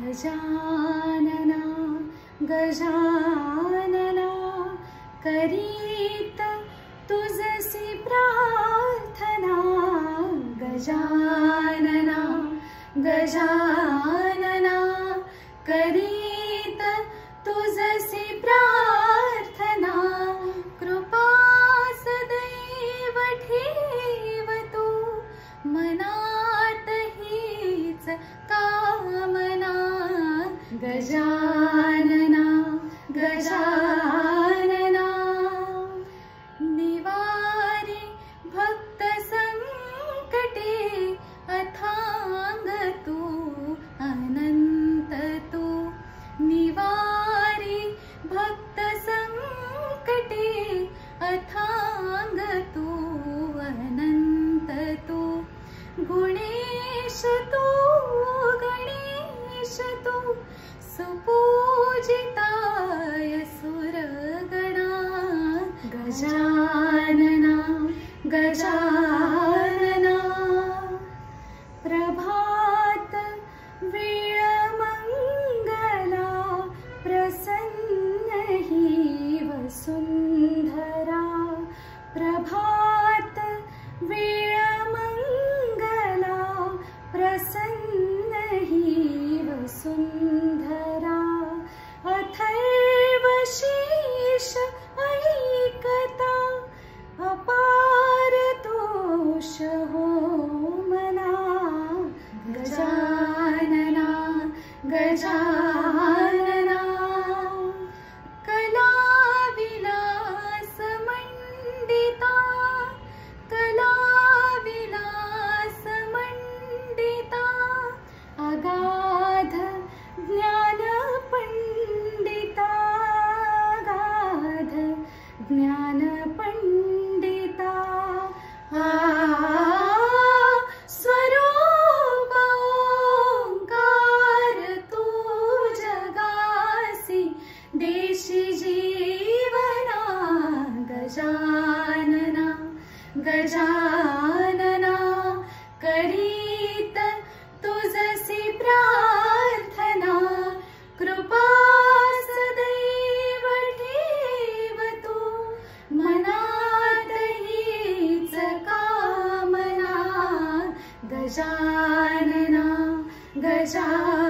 गजानना गजानना करीत तुझसी प्रार्थना गजानना गजानना करीत तुझसी प्रार्थना कृपा सदैव ठेव तू मनात हीच कामना गजानना गजानना निवारे भक्त संकटे अथांग तू अनंत तू निवारे भक्त संकटे अथांग तू अनंत तू गुणेश तू गणेश तू सुपूजिताय सुरगणा गजानना गजानना प्रभात वेळ मंगला प्रसन्न ही वसुंधरा प्रभात वेळ मंगला प्रसन्न ही वसुंधरा अथर्व शीर्ष ऐकता अपार तोष हो मना गजानना गजानना कला विलास मंडिता कला विलास मंडिता अगाध ज्ञान पंडिता अगाध ज्ञान पंडिता स्वरूप ओंकार तू जगासी देशी जीवना गजानना गजानना करीत तुझसी प्रार्थना कृपा सदैव ठेव तू मनात हीच कामना गजानना गजानना